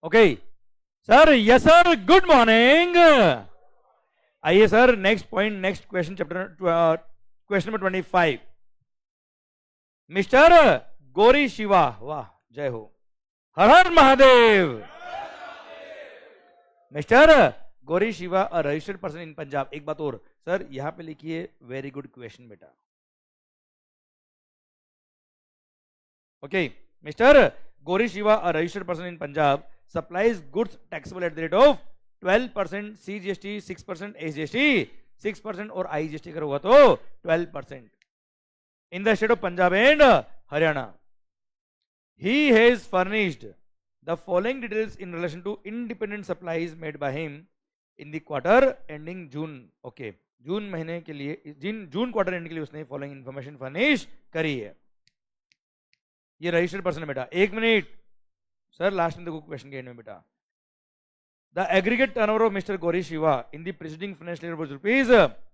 Okay sir, yes sir, good morning. आइए sir, next point, next question, chapter question number 25। Mister Gauri Shiva, वाह जय हो, Har Har Mahadev. Mister Gauri Shiva a registered person in Punjab. एक बात और सर, यहां पे लिखिए वेरी गुड क्वेश्चन बेटा। Okay, mister Gauri Shiva a registered person in Punjab supplies goods taxable at the rate of 12% CGST, 6% SGST, 6% और IGST अगर होगा तो 12% in the state of Punjab and Haryana. He has furnished the following details in relation to independent supplies made by him in the quarter ending June. Okay, जून महीने के लिए, जून quarter and के लिए उसने फॉलोइंग इंफॉर्मेशन फर्निश करी है। ये registered person है बेटा। एक मिनट सर, लास्ट में देखो क्वेश्चन के एंड में बेटा। The aggregate turnover of Mr Gauri Shiva in the preceding financial year was rupees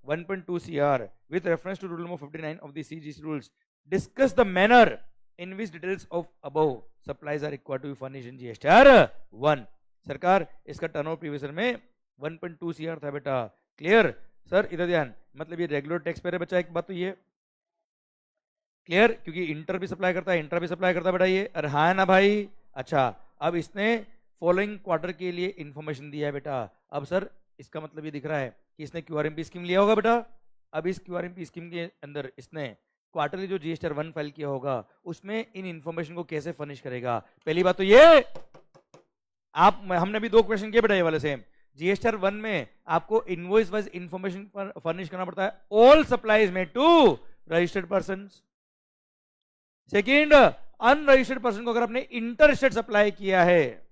1.2 CR with reference to rule number 59 of the CGC rules. Discuss the manner in which details of above supplies are required to be furnished in GSTR 1। सरकार, इसका turnover previous year में 1.2 CR था बेटा। Clear sir? इधर ध्यान, मतलब ये regular tax payer है बच्चा। एक बात तो ये क्लियर, क्योंकि इंटर भी सप्लाई करता है, इंटर भी सप्लाई करता है बेटा ये। अरे हाँ है ना भाई? अच्छा, अब इसने फॉलोइंग क्वार्टर के लिए इंफॉर्मेशन दिया है बेटा। अब सर इसका मतलब ये दिख रहा है कि इसने QRMP स्कीम लिया होगा बेटा। अब इस QRMP स्कीम के अंदर इसने क्वार्टरली जो GSTR 1 फाइल किया होगा उसमें इन इंफॉर्मेशन को कैसे फर्निश करेगा। पहली बात तो ये, हमने भी 2 क्वेश्चन किए बेटा ये वाले सेम। GSTR 1 में आपको इनवॉइस वाइज इंफॉर्मेशन फर्निश करना पड़ता है, all supplies made to registered person. Second, unregistered person को अगर आपने इंटरस्टेट सप्लाई किया है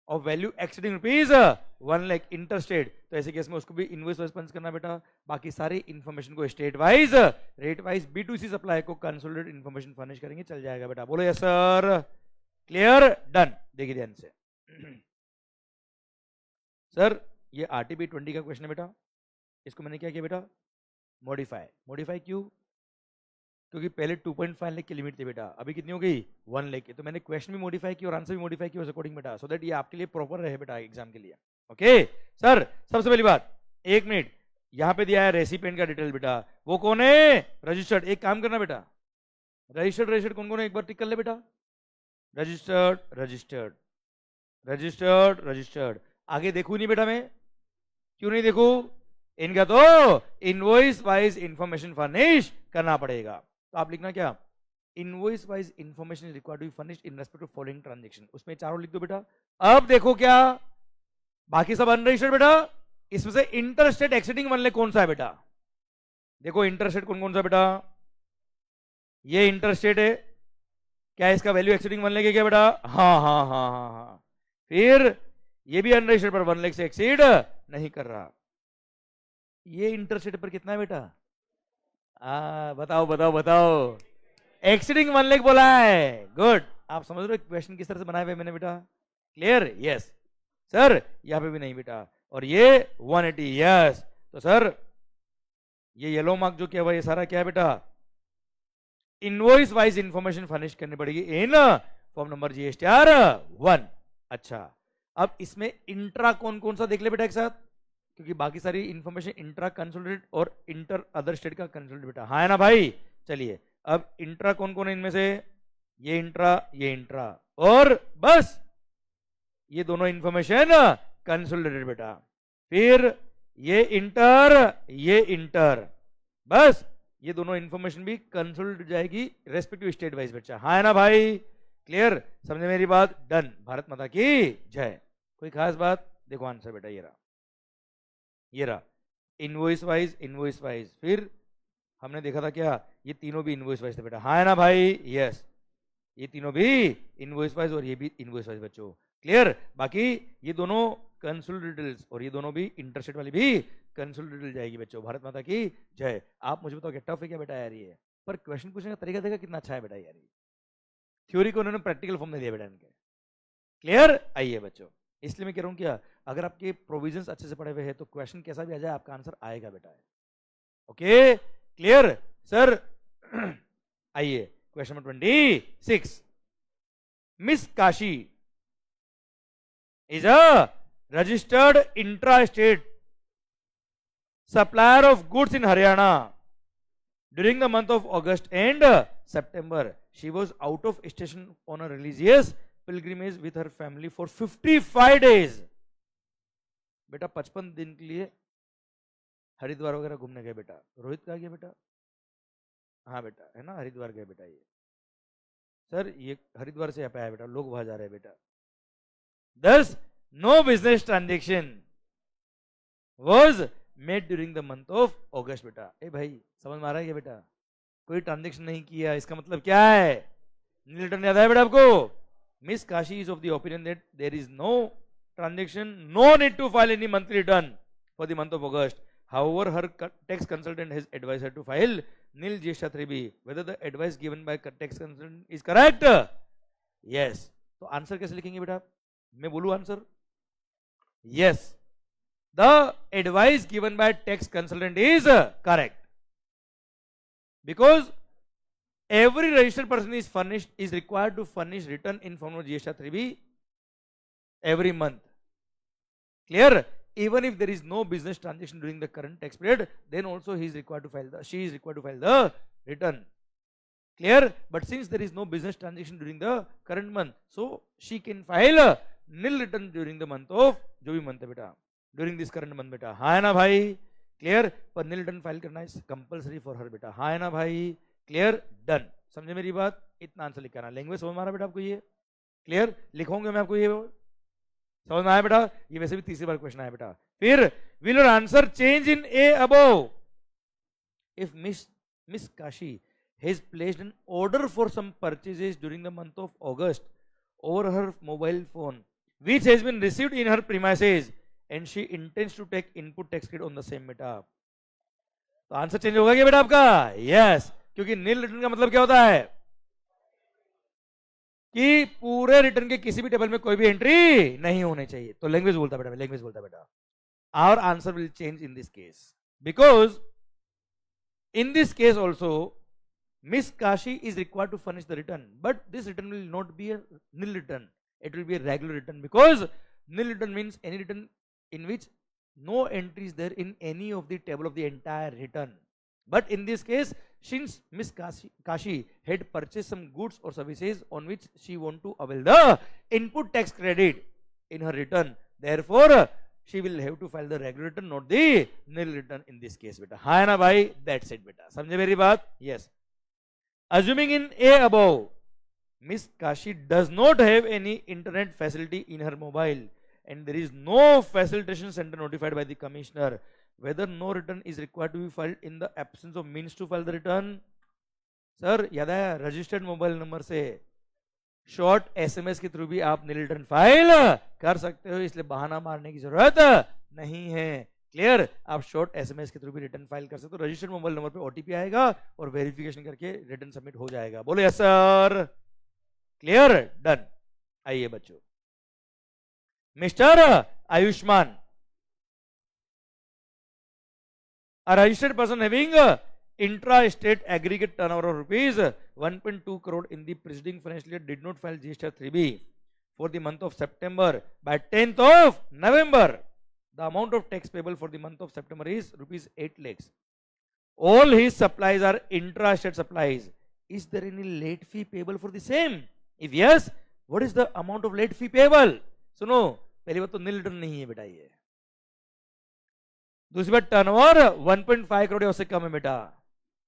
of value exceeding rupees 1 lakh interstate, तो ऐसे केस में उसको भी इनवॉइस वाइज पंच करना बेटा। बाकी सारी इंफॉर्मेशन को state wise, rate wise B2C supply को कंसोलिडेटेड इंफॉर्मेशन फर्निश करेंगे, चल जाएगा बेटा। बोलो यस सर। क्लियर? डन। देखिए ध्यान से सर, ये RTP 20 का क्वेश्चन है बेटा। इसको मैंने क्या किया बेटा? मॉडिफाई। मॉडिफाई क्यों? क्योंकि पहले 2.5 लाख की लिमिट थी बेटा, अभी कितनी हो गई? 1 लाख की। तो मैंने क्वेश्चन भी मॉडिफाई किया और आंसर भी मॉडिफाई किया उस अकॉर्डिंग बेटा, सो दैट ये आपके लिए प्रॉपर रहे बेटा एग्जाम के लिए। ओके सर, सबसे पहली बात, एक मिनट, यहां पे दिया है रेसिपिएंट का डिटेल बेटा। वो कौन है? रजिस्टर्ड। एक काम करना बेटा, रजिस्टर्ड रजिस्टर्ड कौन कौन है एक बार टिक कर ले बेटा। Registered registered registered registered. आगे देखू नहीं बेटा मैं, क्यों नहीं देखू? इनका तो इनवॉइस वाइज इंफॉर्मेशन फर्निश करना पड़ेगा। तो आप लिखना क्या? Invoice wise information is required to be furnished in respect of following transaction. उसमें चारों लिख दो बेटा। अब देखो क्या, बाकी सब अनरजिस्टर्ड बेटा। इसमें से इंटरस्टेट एक्सीडिंग 1 लाख कौन सा है बेटा? देखो इंटरस्टेट कौन कौन सा बेटा? ये इंटरस्टेट है। क्या इसका वैल्यू एक्सीडिंग 1 लाख है क्या बेटा? हाँ हाँ हाँ हाँ हाँ। फिर ये भी अनरजिस्टर्ड पर 1 लाख से एक्सीड नहीं कर रहा। ये इंटरस्टेट पर कितना है बेटा? बताओ बताओ बताओ। एक्सीडिंग 1 लाख बोला है। गुड। आप समझ रहे हो क्वेश्चन किस तरह से बनाए हुए मैंने बेटा? क्लियर? Yes sir. यहां पे भी नहीं बेटा। और ये 180। यस। तो सर ये येलो मार्क जो किया हुआ ये सारा क्या है बेटा? इनवॉइस वाइज इंफॉर्मेशन फर्निश करनी पड़ेगी इन फॉर्म नंबर GSTR 1। अच्छा, अब इसमें इंट्रा कौन कौन सा देख ले बेटा एक साथ, क्योंकि बाकी सारी इंफॉर्मेशन इंट्रा कंसोलिडेटेड और इंटर अदर स्टेट का कंसोलिडेटेड बेटा। हाँ है ना भाई? चलिए, अब इंट्रा कौन कौन है इनमें से? ये इंट्रा और बस ये दोनों इंफॉर्मेशन कंसोलिडेटेड बेटा। फिर ये इंटर, बस ये दोनों इंफॉर्मेशन भी कंसोलिडेटेड जाएगी रेस्पेक्टिव स्टेट वाइज बच्चा। हाँ है ना भाई? क्लियर? समझे मेरी बात? डन। भारत माता की जय। कोई खास बात? देखो आंसर बेटा ये रहा इनवॉइस वाइज। फिर हमने देखा था क्या? ये तीनों भी इनवॉइस वाइज थे बेटा। हाँ है ना भाई? यस, ये तीनों भी इनवॉइस वाइज और ये भी इनवॉइस वाइज बच्चों। क्लियर? बाकी ये दोनों कंसोलिडेटेड और ये दोनों भी इंटरस्टेट वाली भी कंसोलिडेटेड जाएगी बच्चों। भारत माता की जय। आप मुझे बताओ क्या टफ है क्या बेटा यार ये? पर क्वेश्चन पूछने का तरीका देखा कितना अच्छा है बेटा यार। थ्योरी को उन्होंने प्रैक्टिकल फॉर्म में दिया बेटा इनके। क्लियर? आइए बच्चों, इसलिए मैं कह रहा हूं क्या, अगर आपके प्रोविजंस अच्छे से पढ़े हुए हैं तो क्वेश्चन कैसा भी आ जाए आपका आंसर आएगा बेटा। Okay clear sir? आइए question number 26। Miss Kashi is a registered intra-state supplier of goods in Haryana. During the month of August and September, she was out of station on a religious pilgrimage with her family for 55 days. बेटा 55 दिन के लिए हरिद्वार वगैरह घूमने गए बेटा. रोहित कहाँ गया बेटा? हाँ बेटा, है ना, हरिद्वार गए बेटा. ये सर ये हरिद्वार से यहाँ पे आया बेटा, लोग वहां जा रहे हैं बेटा. Thus, no business transaction was made during the month of August बेटा. ए भाई समझ में आ रहा है क्या बेटा? कोई ट्रांजेक्शन नहीं किया, इसका मतलब क्या है? नील रिटर्न याद है बेटा आपको? Miss Kashi is of the opinion that there is no transaction, no need to file any monthly return for the month of August. However, her tax consultant has advised her to file nil GST 3B. Whether the advice given by tax consultant is correct? Yes. तो answer कैसे लिखेंगे बेटा? मैं बोलूं answer? Yes. The advice given by tax consultant is correct. Because every registered person is required to furnish return in form of GST 3B every month. Clear? Even if there is no business transaction during the current tax period, then also she is required to file the return. Clear? But since there is no business transaction during the current month, so she can file a nil return during the month of जो भी month है बेटा, during this current month बेटा. हाँ है ना भाई? Clear? पर nil return file करना is compulsory for her बेटा. हाँ है ना भाई? Clear? Done. समझे मेरी बात? इतना आंसर लिखना. लैंग्वेज समझ में आ रहा बेटा आपको? ये क्लियर लिखोगे मैं आपको? ये समझ में आया बेटा? ये वैसे भी तीसरी बार क्वेश्चन आया बेटा. फिर will your answer change in A above if Miss Kashi has placed an order for some purchases during the month of August over her mobile phone which has been received in her premises and she intends to take input tax credit on the same बेटा. तो answer change होगा क्या बेटा आपका? Yes. क्योंकि नील return का मतलब क्या होता है कि पूरे रिटर्न के किसी भी टेबल में कोई भी एंट्री नहीं होनी चाहिए. तो लैंग्वेज बोलता बेटा, लैंग्वेज बोलता बेटा. Our answer will change in this case because in this case also Miss Kashi is required to furnish the return, but this return will not be a nil return. It will be a regular return because nil return means any return in which no entry is there in any of the table of the entire return. But in this case, since Miss Kashi had purchased some goods or services on which she want to avail the input tax credit in her return, therefore she will have to file the regular return, not the nil return in this case बेटा. हाँ ना भाई? That's it बेटा. समझे मेरी बात? Yes. Assuming in A above, Miss Kashi does not have any internet facility in her mobile and there is no facilitation center notified by the commissioner, whether no return is required to be filed in the absence of means to file the return. Sir याद है registered mobile number से short SMS के through भी आप नील return file कर सकते हो, इसलिए बहाना मारने की जरूरत नहीं है. क्लियर? आप शॉर्ट एसएमएस के थ्रू भी रिटर्न फाइल कर सकते हो. रजिस्टर्ड मोबाइल नंबर पे ओटीपी आएगा और वेरिफिकेशन करके रिटर्न सबमिट हो जाएगा. बोलो यस सर. क्लियर? डन. आइए बच्चों, mister Ayushman, a registered person having intra-state aggregate turnover of rupees 1.2 crore in the preceding financial year did not file GST 3B for the month of September by 10th of November. The amount of tax payable for the month of September is rupees 8 lakhs. All his supplies are intra-state supplies. Is there any late fee payable for the same? If yes, what is the amount of late fee payable? सुनो, पहली बात तो नील return नहीं है बेटा ये. दूसरी बात टर्नओवर 1.5 करोड़ उससे कम है बेटा.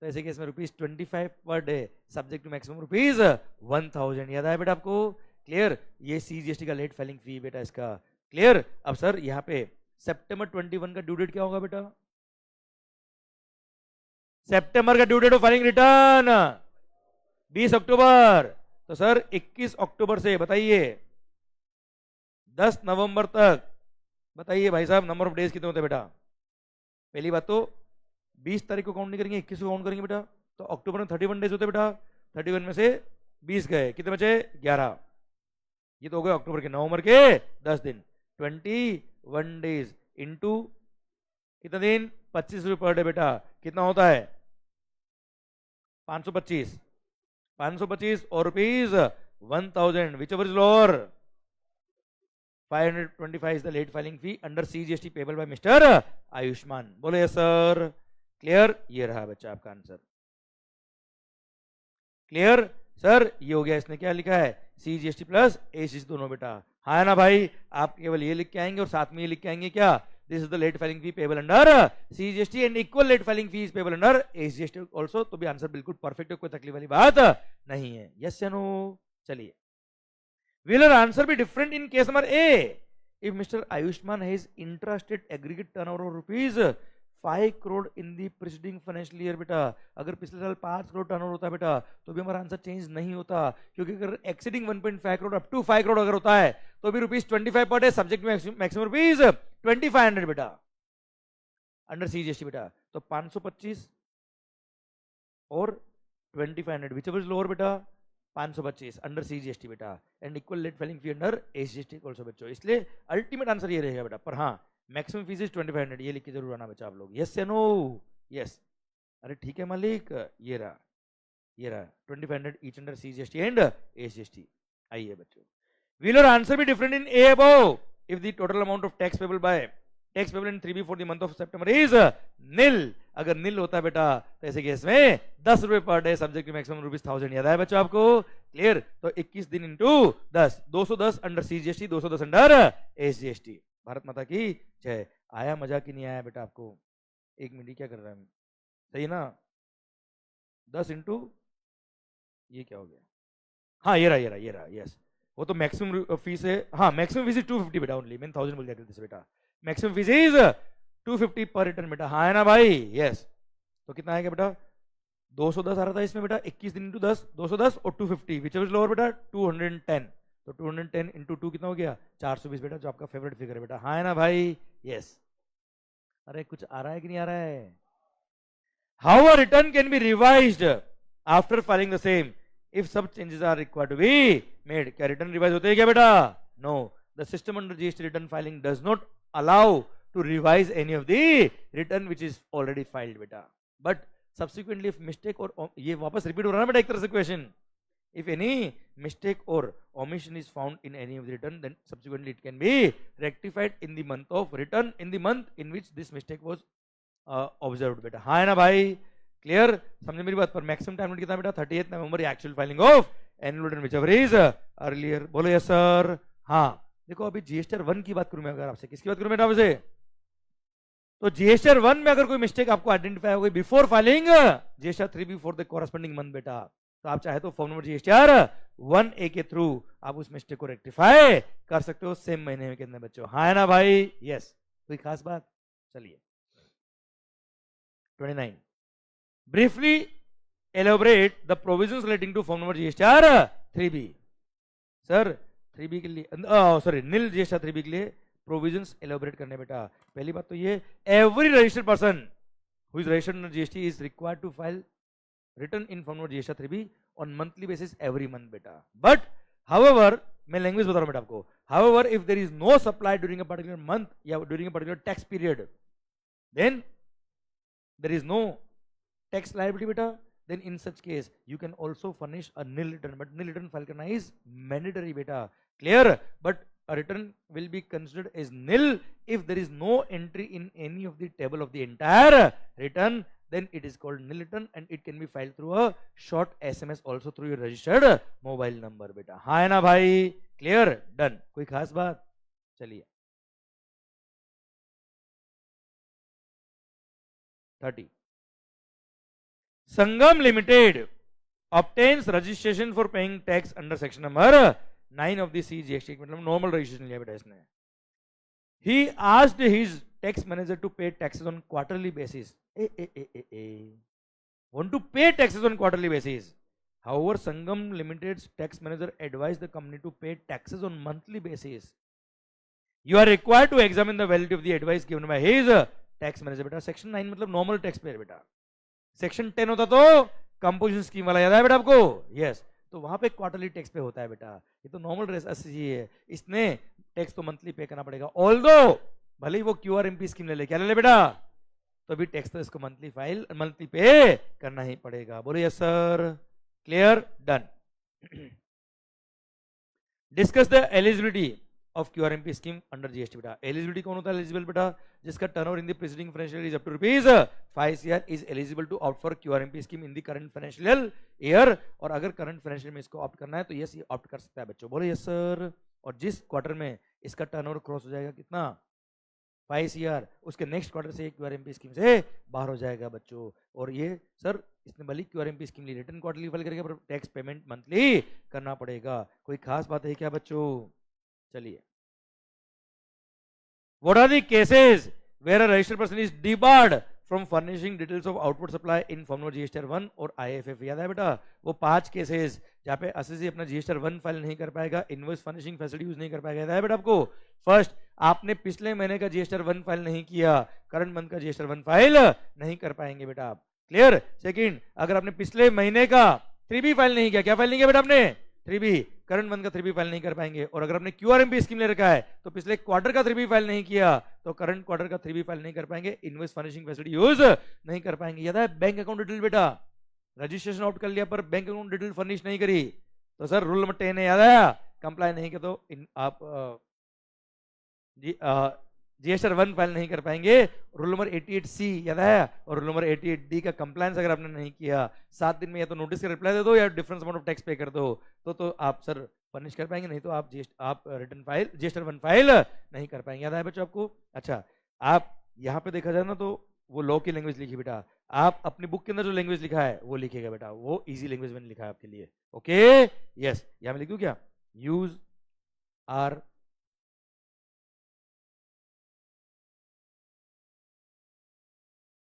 तो ऐसे केस में ₹25 per day subject to maximum ₹1000. याद आया बेटा आपको? क्लियर? ये सीजीएसटी का लेट फाइलिंग फी बेटा इसका. क्लियर? अब सर यहाँ पे सितंबर 21 का ड्यू डेट क्या होगा बेटा? सितंबर का due date of filing return 20 अक्टूबर. तो सर 21 अक्टूबर से बताइए 10 नवंबर तक बताइए भाई साहब नंबर ऑफ डेज कितने होते हैं बेटा? पहली बात तो 20 तारीख को काउंट नहीं करेंगे, 21 को काउंट करेंगे बेटा. तो अक्टूबर में 31 डेज होते बेटा. 31 में से 20 गए, कितने बचे? 11. ये तो हो गए अक्टूबर के. नवंबर के 10 दिन, 21 डेज इंटू कितना दिन? 25 रुपये पर डे बेटा. कितना होता है? 525. 525 और ₹1000. Which ever is lower? 525 is the late filing fee under CGST payable by Mr. Ayushman. बोलो यस सर. क्लियर? ये रहा बच्चा आपका आंसर. Clear sir? ये हो गया. इसने क्या लिखा है? CGST प्लस ACGST दोनों बेटा. हाँ है ना भाई? आप केवल ये लिख के आएंगे और साथ में ये लिख के आएंगे क्या? This is the late filing fee payable under CGST and equal late filing fee is payable under ACGST also. तो भी आंसर बिल्कुल परफेक्ट है, कोई तकलीफ वाली बात नहीं है. यस या नो? चलिए. Will your answer be different in case number A? If Mr. Ayushman has intrastate aggregate turnover of rupees 5 crore in the preceding financial year बेटा, अगर पिछले साल 5 करोड़ टर्नओवर होता है बेटा तो भी हमारा आंसर चेंज नहीं होता, क्योंकि अगर exceeding 1.5 crore up to 5 crore अगर होता है तो भी ₹25 पर डे सब्जेक्ट मैक्सिमम ₹2500 बेटा अंडर CGST बेटा. तो 525 और 2500 विच इज लोअर बेटा? 525 अंडर CGST बेटा and equal let filing fee under ACGST also बच्चों. इसलिए अल्टीमेट आंसर ये रहेगा बेटा. पर हाँ, मैक्सिमम फीस इज 2500, ये लिख के जरूर आना बच्चा आप लोग. यस या नो? यस. अरे ठीक है मालिक. ये रहा 2500 each under CGST and ACGST. आइए बच्चों. Will your answer be different in A above if the total amount of tax payable in 3B for the month of September is निल. अगर निल होता है बेटा तो ऐसे केस में ₹10 पर डे सब्जेक्ट मैक्सिमम ₹1000. याद है बच्चों आपको? क्लियर? तो 21 दिन into 10, 210 under CGST, 210 under ACGST. Bharat माता की जय. आया मजा कि नहीं आया बेटा आपको? एक मिनट, क्या कर रहा है? सही ना? 10 इंटू ये क्या हो गया? हाँ ये रहा. यस, वो तो मैक्सिमम फीस है. हाँ मैक्सिमम फीस इज 250 बेटा ओनली. मैंने 1000 बोल दिया बेटा. मैक्सिमम फीस इज 250 पर रिटर्न बेटा. हाँ है ना भाई? यस. तो कितना आएगा बेटा? 210 आ रहा था इसमें बेटा. 21 दिन इंटू 10, 210 और 250 विच इज लोअर बेटा 210. तो 210 इंटू 2 कितना हो गया? 420 बेटा, जो आपका फेवरेट फिगर है बेटा. हाँ है ना भाई? यस. अरे कुछ आ रहा है कि नहीं आ रहा है? How a return can be revised after filing the same if some changes are required to be made. क्या रिटर्न रिवाइज होते हैं क्या बेटा? No. The system under GST return filing does not allow to revise any of the return which is already filed beta, but subsequently if mistake or ये वापस repeat हो रहा है बेटा एक तरह से question. If any mistake or omission is found in any of the return, then subsequently it can be rectified in the month of return in the month in which this mistake was observed बेटा. हाँ है ना भाई? Clear? समझे मेरी बात? पर maximum time कितना बेटा? 30th November actual filing of annual return whichever is earlier. बोलो यस सर. हाँ देखो, अभी GSTR 1 की बात करूं मैं अगर आपसे, किसकी बात करूं बेटा आपसे? तो GSTR 1 में अगर कोई मिस्टेक आपको आइडेंटिफाई हो गई before filing GSTR 3B for the corresponding month बेटा, तो आप चाहे तो फॉर्म नंबर GSTR 1A के थ्रू आप उस मिस्टेक को रेक्टिफाई कर सकते हो सेम महीने के अंदर बच्चों. हाँ है ना भाई? यस. कोई खास बात? चलिए. 29. Briefly elaborate the provisions relating to form number GSTR 3B. Sir 3B के लिए सॉरी नील GSTR 3B के लिए प्रोविजंस एलोबरेट करने बेटा. पहली बात तो ये, every registered person who is registered under GST is required to file return in form number GSTR 3B on monthly basis every month बेटा. बट हाउएवर, मैं लैंग्वेज बता रहा हूं बेटा आपको. However if there is no supply during a particular month या during a particular tax period, then there is no tax liability बेटा. Then in such case you can also furnish a nil return, but nil return file करना is mandatory beta. Clear? But a return will be considered as nil if there is no entry in any of the table of the entire return. Then it is called nil return and it can be filed through a short SMS also through your registered mobile number beta. हाँ है ना भाई? Clear? Done. कोई खास बात? चलिए. 30. Sangam Limited obtains registration for paying tax under section number 9 of the CGST. मतलब normal registration लिया बेटा इसने. He asked his tax manager to pay taxes on quarterly basis. Want to pay taxes on quarterly basis. However, Sangam Limited's tax manager advised the company to pay taxes on monthly basis. You are required to examine the validity of the advice given by his tax manager बेटा. Section 9 मतलब normal taxpayer बेटा. Section 10 होता तो composition scheme वाला. याद है बेटा आपको? यस. तो वहां पे क्वार्टरली टैक्स पे होता है बेटा. ये तो नॉर्मल है. इसने टैक्स तो मंथली पे करना पड़ेगा. ऑल्दो भले ही वो QRMP स्कीम ले ले, क्या ले ले बेटा, तो भी टैक्स तो इसको मंथली पे करना ही पड़ेगा. बोलो yes sir. Clear? Done. Discuss the eligibility of QRMP scheme under GST बेटा। एलिजिबिलिटी कौन होता है एलिजिबल बेटा? जिसका turnover in the preceding financial is up to rupees 5 CR is eligible to opt for QRMP scheme in the current financial year. और अगर current financial में इसको ऑप्ट करना है तो यस ये ऑप्ट कर सकता है बच्चों। बोलो यस सर। और जिस क्वार्टर में इसका टर्नओवर क्रॉस हो जाएगा कितना 5 CR, उसके नेक्स्ट क्वार्टर से क्यूआरएमपी स्कीम से बाहर हो जाएगा बच्चों। और ये सर इसने भले क्यूआरएमपी स्कीम ली, रिटर्न क्वार्टरली फाइल करेगा पर टैक्स पेमेंट मंथली करना पड़ेगा। कोई खास बात है क्या बच्चों? चलिए, what are the cases where a registered person is debarred from furnishing details of output supply in form of GSTR 1 और आईएफएफ? याद है बेटा वो 5 केसेस जहां पे एसएससी अपना जीएसटीआर 1 फाइल नहीं कर पाएगा, इनवॉइस फर्निशिंग फैसिलिटी यूज नहीं कर पाएगा। याद है बेटा आपको? फर्स्ट, आपने पिछले महीने का जीएसटीआर 1 फाइल नहीं किया, करंट मंथ का जीएसटीआर 1 फाइल नहीं कर पाएंगे बेटा आप। क्लियर? सेकंड, अगर आपने पिछले महीने का 3B फाइल नहीं किया, क्या फाइल नहीं किया बेटा आपने? 3B, करंट मंथ का 3B फाइल नहीं कर पाएंगे। और अगर आपने क्यूआरएमपी स्कीम ले रखा है तो पिछले क्वार्टर का 3B फाइल नहीं किया तो करंट क्वार्टर का 3B फाइल नहीं कर पाएंगे, इनवॉइस फर्निशिंग फैसिलिटी यूज नहीं कर पाएंगे। याद है बैंक अकाउंट डिटेल बेटा, रजिस्ट्रेशन आउट कर लिया पर बैंक अकाउंट डिटेल फर्निश नहीं करी तो सर रूल नंबर 10 है, याद है? कंप्लाई नहीं किया तो आप जीएसटीआर 1 फाइल नहीं कर पाएंगे। रूल नंबर 88C याद है? और रूल नंबर 88D का कंप्लायंस अगर आपने नहीं किया 7 दिन में या तो नोटिस का रिप्लाई दे दो या डिफरेंस अमाउंट ऑफ टैक्स पे कर दो तो आप सर फर्निश कर पाएंगे, नहीं तो आप रिटर्न फाइल जीएसटीआर 1 फाइल नहीं कर पाएंगे। याद है बच्चों आपको? अच्छा, आप यहाँ पे देखा जाए ना तो वो लॉ की लैंग्वेज लिखी बेटा, आप अपनी बुक के अंदर जो लैंग्वेज लिखा है वो लिखेगा बेटा, वो इजी लैंग्वेज मैंने लिखा है आपके लिए। ओके यस, यहाँ में लिखूं क्या? यूज आर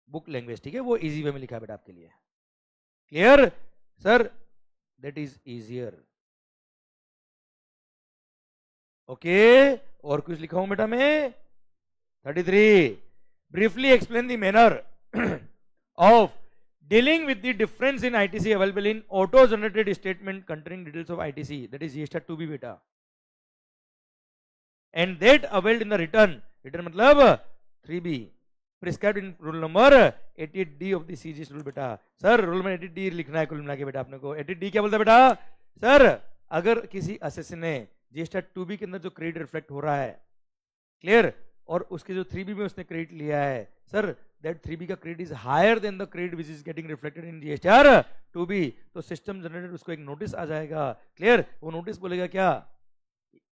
बुक लैंग्वेज, ठीक है, वो इजी वे में लिखा है बेटा आपके लिए। Clear sir? That is easier. Okay, और कुछ लिखा हूं बेटा मैं? 33, briefly explain the manner of dealing with the difference in ITC available in auto generated statement containing details of ITC, that is GST 2B beta, and that availed in the return मतलब 3B prescribed in rule number 88D of the CGS rule बेटा। Sir rule में 88D लिखना है कुल मिला के बेटा अपने को। 88D क्या बोलता है बेटा? सर अगर किसी असेसी ने GST 2B के अंदर जो क्रेडिट रिफ्लेक्ट हो रहा है, क्लियर, और उसके जो 3B में उसने क्रेडिट लिया है, सर दैट 3B का credit is higher than the credit which is getting reflected in GSTR 2B, तो सिस्टम जनरेटेड उसको एक नोटिस आ जाएगा। क्लियर? वो नोटिस बोलेगा क्या?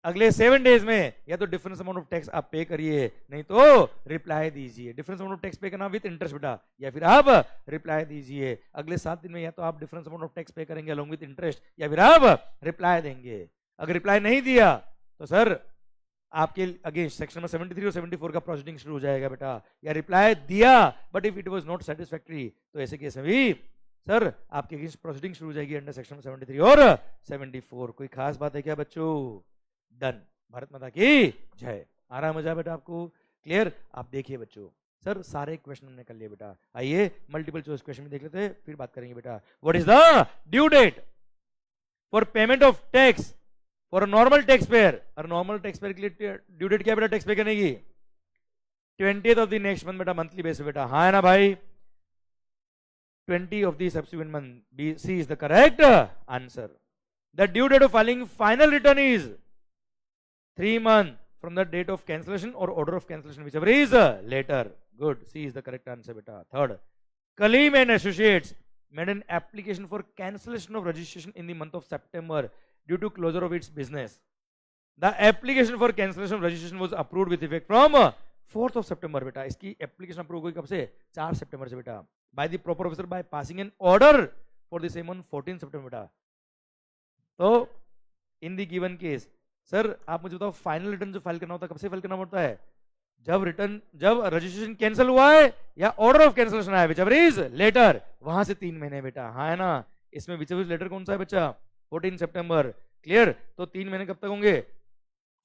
अगले 7 डेज में या तो डिफरेंस अमाउंट ऑफ टैक्स आप पे करिए, नहीं तो रिप्लाई दीजिए। डिफरेंस अमाउंट ऑफ टैक्स पे करना विद इंटरेस्ट बेटा, या फिर आप रिप्लाई दीजिए। अगले 7 दिन में या तो आप डिफरेंस अमाउंट ऑफ टैक्स पे करेंगे अलोंग विद इंटरेस्ट, या फिर आप रिप्लाई देंगे। अगर रिप्लाई नहीं दिया तो सर आपके अगेंस्ट सेक्शन नंबर 73 और 74 का प्रोसीडिंग शुरू हो जाएगा बेटा। या रिप्लाई दिया but if it was not satisfactory तो ऐसे केस में भी सर आपके अगेंस्ट प्रोसीडिंग शुरू हो जाएगी अंडर सेक्शन 73 और 74। कोई खास बात है क्या बच्चों? डन। भारत माता की जय। आ रहा मजा बेटा आपको? क्लियर? आप देखिए बच्चों, सर सारे क्वेश्चन हमने कर लिए बेटा। आइए मल्टीपल चॉइस क्वेश्चन देख लेते हैं, फिर बात करेंगे बेटा। What is the due date for payment of tax for a normal tax payer? और नॉर्मल टैक्स पेयर के लिए ड्यू डेट क्या बेटा टैक्स पे करने की? 20th of the next month बेटा, मंथली बेसिस बेटा। हाँ है ना भाई? 20 of the subsequent month. B, C is the correct answer. The due date of filing final return is 3 months from the date of cancellation or order of cancellation, whichever is later. Good. C is the correct answer, beta. Third, Kaleem and Associates made an application for cancellation of registration in the month of September due to closure of its business. The application for cancellation of registration was approved with effect from 4th of September, बेटा. इसकी application approve हुई कब से? 4 सितंबर से बेटा. By the proper officer by passing an order for the same on 14 सितंबर बेटा. तो in the given case, sir आप मुझे बताओ फाइनल रिटर्न जो फाइल करना होता है कब से फाइल करना पड़ता है? जब रजिस्ट्रेशन कैंसिल हुआ है या ऑर्डर ऑफ कैंसिलेशन आया, whichever is later, वहां से 3 महीने बेटा. हाँ है ना? इसमें whichever is later कौन सा है बच्चा? 14 सितंबर. क्लियर? तो 3 महीने कब तक होंगे?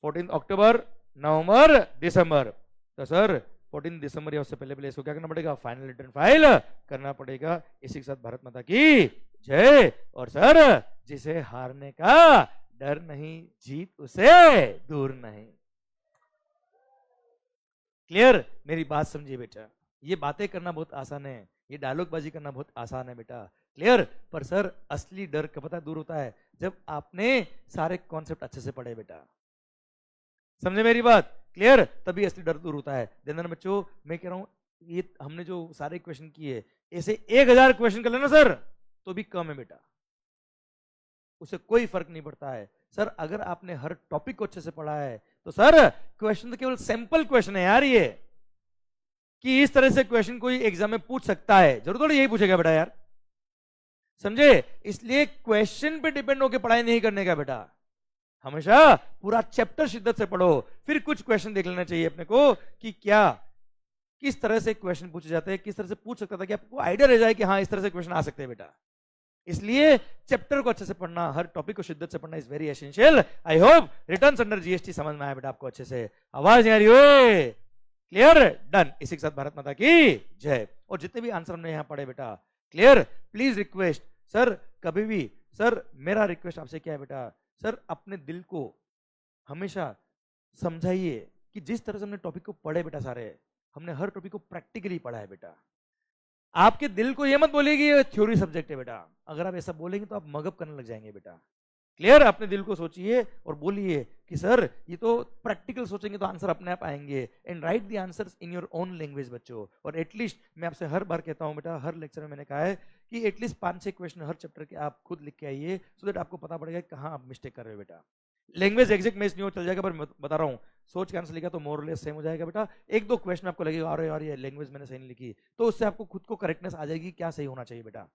14 अक्टूबर, नवंबर, दिसंबर. तो सर 14 दिसंबर या उससे पहले पहले इसको क्या करना पड़ेगा? फाइनल रिटर्न फाइल करना पड़ेगा. इसी के साथ भारत माता की जय. और सर जिसे हारने का डर नहीं, जीत उसे दूर नहीं. क्लियर? मेरी बात समझिए बेटा. ये बातें करना बहुत आसान है, ये डायलॉग बाजी करना बहुत आसान है बेटा. क्लियर? पर सर असली डर कब पता दूर होता है? जब आपने सारे कॉन्सेप्ट अच्छे से पढ़े बेटा. समझे मेरी बात? क्लियर? तभी असली डर दूर होता है। ध्यान देना बच्चों, मैं कह रहा हूं ये हमने जो सारे क्वेश्चन किए, ऐसे 1000 क्वेश्चन कर लेना सर तो भी कम है बेटा, उससे कोई फर्क नहीं पड़ता है। सर अगर आपने हर टॉपिक को अच्छे से पढ़ा है तो सर क्वेश्चन तो केवल सैंपल क्वेश्चन है यार, ये कि इस तरह से क्वेश्चन कोई एग्जाम में पूछ सकता है, जरूर थोड़ी यही पूछेगा बेटा यार, समझे? इसलिए क्वेश्चन पे डिपेंड होकर पढ़ाई नहीं करने का बेटा, हमेशा पूरा चैप्टर शिद्दत से पढ़ो। फिर कुछ क्वेश्चन देख लेना चाहिए अपने को कि क्या किस तरह से क्वेश्चन पूछे जाते हैं, किस तरह से पूछ सकता था, कि आपको आइडिया रह जाए कि हाँ इस तरह से क्वेश्चन आ सकते हैं बेटा। इसलिए चैप्टर को अच्छे से पढ़ना, हर टॉपिक को शिद्दत से पढ़ना is very essential. I hope returns under GST समझ में आया बेटा आपको अच्छे से, आवाज नहीं आ रही हो? क्लियर? डन। इसी के साथ भारत माता की जय। और जितने भी आंसर हमने यहां पढ़े बेटा, क्लियर? प्लीज रिक्वेस्ट सर, कभी भी सर मेरा रिक्वेस्ट आपसे क्या है बेटा, सर अपने दिल को हमेशा समझाइए कि जिस तरह से हमने टॉपिक को पढ़े बेटा, सारे हमने हर टॉपिक को प्रैक्टिकली पढ़ा है बेटा। आपके दिल को ये मत बोलिए कि ये थ्योरी सब्जेक्ट है बेटा, अगर आप ऐसा बोलेंगे तो आप मगअप करने लग जाएंगे बेटा। क्लियर? अपने दिल को सोचिए और बोलिए कि सर ये तो प्रैक्टिकल सोचेंगे तो आंसर अपने आप आएंगे, and right the answers in your own language बच्चों। और एटलीस्ट मैं आपसे हर बार कहता हूं बेटा, हर लेक्चर में मैंने कहा है कि एटलीस्ट 5-6 क्वेश्चन हर चैप्टर के आप खुद लिख के आइए, सो दैट आपको पता पड़ेगा कहां आप मिस्टेक कर रहे हो बेटा। लैंग्वेज एग्जैक्ट मैच नहीं हो चल जाएगा, पर मैं बता रहा हूं सोच के आंसर लिखा तो मोर लेस सेम हो जाएगा बेटा। 1-2 क्वेश्चन आपको लगेगा अरे यार ये लैंग्वेज मैंने सही नहीं लिखी, तो उससे आपको खुद को करेक्टनेस आ जाएगी क्या सही होना चाहिए बेटा।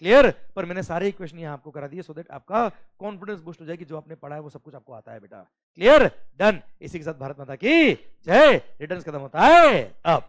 क्लियर? पर मैंने सारे क्वेश्चन यहाँ आपको करा दिए, सो दैट आपका कॉन्फिडेंस बूस्ट हो जाएगी, जो आपने पढ़ा है वो सब कुछ आपको आता है बेटा। क्लियर? डन। इसी के साथ भारत माता की जय। रिटर्न्स खत्म होता है अब।